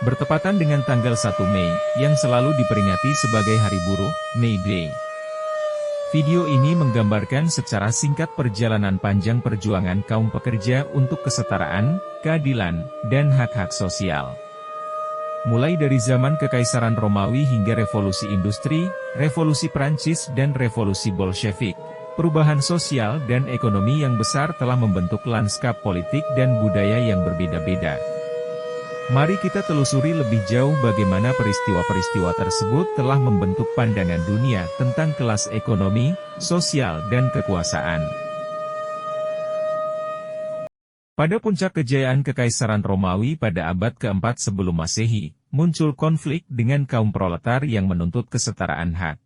bertepatan dengan tanggal 1 Mei, yang selalu diperingati sebagai Hari Buruh, May Day. Video ini menggambarkan secara singkat perjalanan panjang perjuangan kaum pekerja untuk kesetaraan, keadilan, dan hak-hak sosial. Mulai dari zaman Kekaisaran Romawi hingga Revolusi Industri, Revolusi Prancis dan Revolusi Bolshevik, perubahan sosial dan ekonomi yang besar telah membentuk lanskap politik dan budaya yang berbeda-beda. Mari kita telusuri lebih jauh bagaimana peristiwa-peristiwa tersebut telah membentuk pandangan dunia tentang kelas ekonomi, sosial dan kekuasaan. Pada puncak kejayaan Kekaisaran Romawi pada abad keempat sebelum Masehi, muncul konflik dengan kaum proletar yang menuntut kesetaraan hak.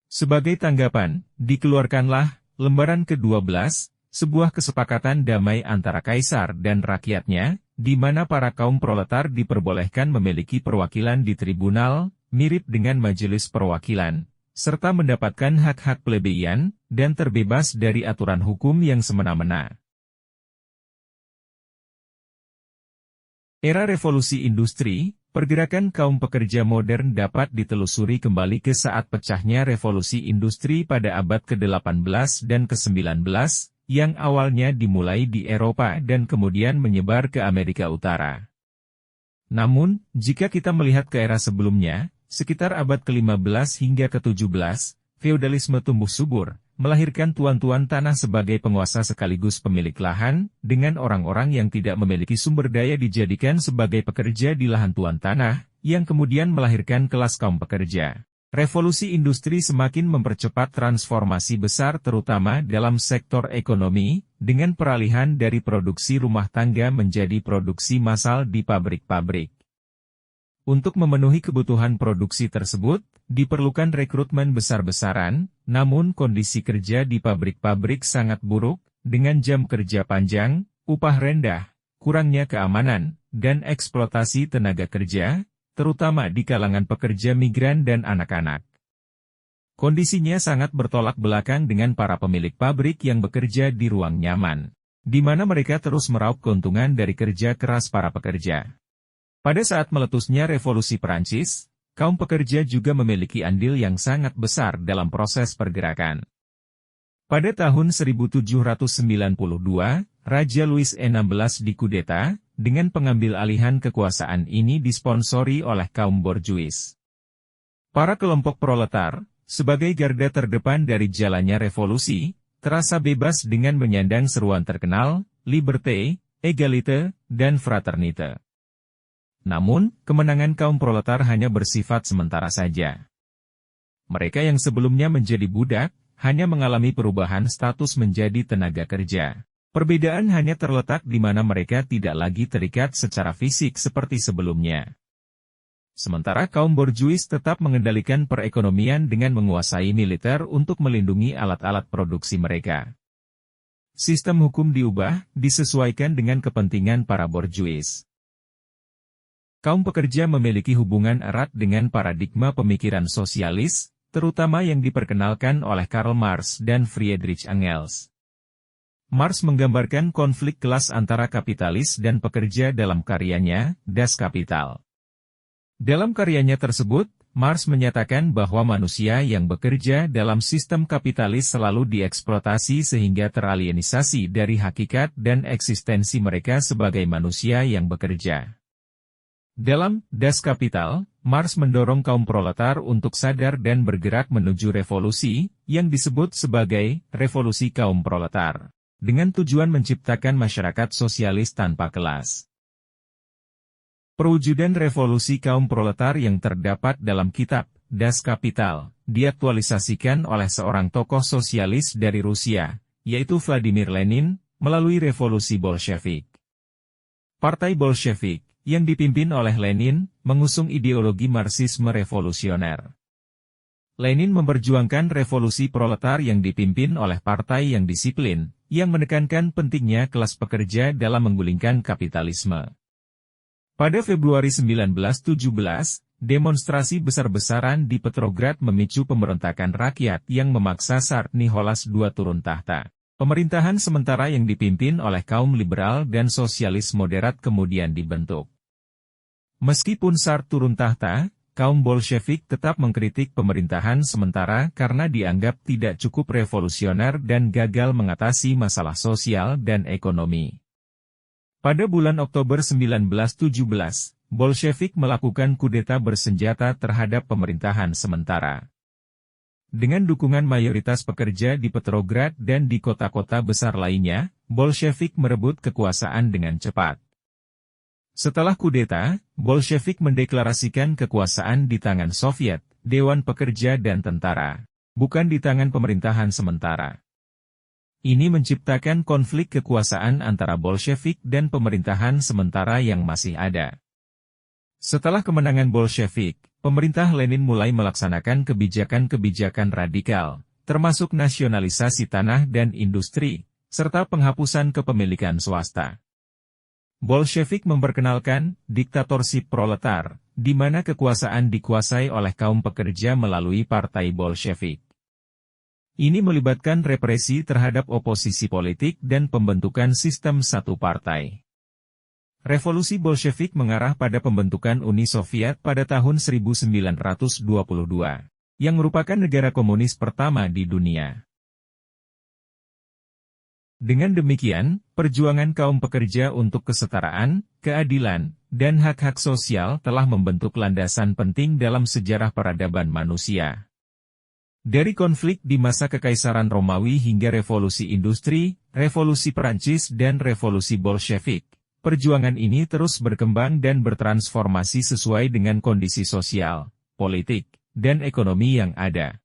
Sebagai tanggapan, dikeluarkanlah lembaran ke-12, sebuah kesepakatan damai antara kaisar dan rakyatnya, di mana para kaum proletar diperbolehkan memiliki perwakilan di tribunal, mirip dengan majelis perwakilan, serta mendapatkan hak-hak plebeian, dan terbebas dari aturan hukum yang semena-mena. Era Revolusi Industri, pergerakan kaum pekerja modern dapat ditelusuri kembali ke saat pecahnya Revolusi Industri pada abad ke-18 dan ke-19, yang awalnya dimulai di Eropa dan kemudian menyebar ke Amerika Utara. Namun, jika kita melihat ke era sebelumnya, sekitar abad ke-15 hingga ke-17, feodalisme tumbuh subur, melahirkan tuan-tuan tanah sebagai penguasa sekaligus pemilik lahan, dengan orang-orang yang tidak memiliki sumber daya dijadikan sebagai pekerja di lahan tuan tanah, yang kemudian melahirkan kelas kaum pekerja. Revolusi industri semakin mempercepat transformasi besar terutama dalam sektor ekonomi, dengan peralihan dari produksi rumah tangga menjadi produksi massal di pabrik-pabrik. Untuk memenuhi kebutuhan produksi tersebut, diperlukan rekrutmen besar-besaran, namun kondisi kerja di pabrik-pabrik sangat buruk, dengan jam kerja panjang, upah rendah, kurangnya keamanan, dan eksploitasi tenaga kerja, terutama di kalangan pekerja migran dan anak-anak. Kondisinya sangat bertolak belakang dengan para pemilik pabrik yang bekerja di ruang nyaman, di mana mereka terus meraup keuntungan dari kerja keras para pekerja. Pada saat meletusnya Revolusi Prancis, kaum pekerja juga memiliki andil yang sangat besar dalam proses pergerakan. Pada tahun 1792, Raja Louis XVI dikudeta, dengan pengambil alihan kekuasaan ini disponsori oleh kaum borjuis. Para kelompok proletar, sebagai garda terdepan dari jalannya revolusi, terasa bebas dengan menyandang seruan terkenal, liberté, égalité, dan fraternité. Namun, kemenangan kaum proletar hanya bersifat sementara saja. Mereka yang sebelumnya menjadi budak, hanya mengalami perubahan status menjadi tenaga kerja. Perbedaan hanya terletak di mana mereka tidak lagi terikat secara fisik seperti sebelumnya. Sementara kaum borjuis tetap mengendalikan perekonomian dengan menguasai militer untuk melindungi alat-alat produksi mereka. Sistem hukum diubah, disesuaikan dengan kepentingan para borjuis. Kaum pekerja memiliki hubungan erat dengan paradigma pemikiran sosialis, terutama yang diperkenalkan oleh Karl Marx dan Friedrich Engels. Marx menggambarkan konflik kelas antara kapitalis dan pekerja dalam karyanya, Das Kapital. Dalam karyanya tersebut, Marx menyatakan bahwa manusia yang bekerja dalam sistem kapitalis selalu dieksploitasi sehingga teralienisasi dari hakikat dan eksistensi mereka sebagai manusia yang bekerja. Dalam Das Kapital, Marx mendorong kaum proletar untuk sadar dan bergerak menuju revolusi, yang disebut sebagai revolusi kaum proletar, dengan tujuan menciptakan masyarakat sosialis tanpa kelas. Perwujudan revolusi kaum proletar yang terdapat dalam kitab Das Kapital, diaktualisasikan oleh seorang tokoh sosialis dari Rusia, yaitu Vladimir Lenin, melalui revolusi Bolshevik. Partai Bolshevik, yang dipimpin oleh Lenin, mengusung ideologi Marxisme revolusioner. Lenin memperjuangkan revolusi proletar yang dipimpin oleh partai yang disiplin, yang menekankan pentingnya kelas pekerja dalam menggulingkan kapitalisme. Pada Februari 1917, demonstrasi besar-besaran di Petrograd memicu pemberontakan rakyat yang memaksa Tsar Nicholas II turun tahta. Pemerintahan sementara yang dipimpin oleh kaum liberal dan sosialis moderat kemudian dibentuk. Meskipun Tsar turun tahta, kaum Bolshevik tetap mengkritik pemerintahan sementara karena dianggap tidak cukup revolusioner dan gagal mengatasi masalah sosial dan ekonomi. Pada bulan Oktober 1917, Bolshevik melakukan kudeta bersenjata terhadap pemerintahan sementara. Dengan dukungan mayoritas pekerja di Petrograd dan di kota-kota besar lainnya, Bolshevik merebut kekuasaan dengan cepat. Setelah kudeta, Bolshevik mendeklarasikan kekuasaan di tangan Soviet, Dewan Pekerja dan tentara, bukan di tangan pemerintahan sementara. Ini menciptakan konflik kekuasaan antara Bolshevik dan pemerintahan sementara yang masih ada. Setelah kemenangan Bolshevik, pemerintah Lenin mulai melaksanakan kebijakan-kebijakan radikal, termasuk nasionalisasi tanah dan industri, serta penghapusan kepemilikan swasta. Bolshevik memperkenalkan diktatorship proletar, di mana kekuasaan dikuasai oleh kaum pekerja melalui Partai Bolshevik. Ini melibatkan represi terhadap oposisi politik dan pembentukan sistem satu partai. Revolusi Bolshevik mengarah pada pembentukan Uni Soviet pada tahun 1922, yang merupakan negara komunis pertama di dunia. Dengan demikian, perjuangan kaum pekerja untuk kesetaraan, keadilan, dan hak-hak sosial telah membentuk landasan penting dalam sejarah peradaban manusia. Dari konflik di masa Kekaisaran Romawi hingga revolusi industri, revolusi Perancis dan revolusi Bolshevik, perjuangan ini terus berkembang dan bertransformasi sesuai dengan kondisi sosial, politik, dan ekonomi yang ada.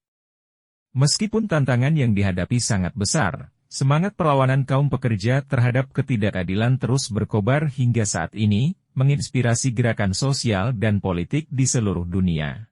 Meskipun tantangan yang dihadapi sangat besar, semangat perlawanan kaum pekerja terhadap ketidakadilan terus berkobar hingga saat ini, menginspirasi gerakan sosial dan politik di seluruh dunia.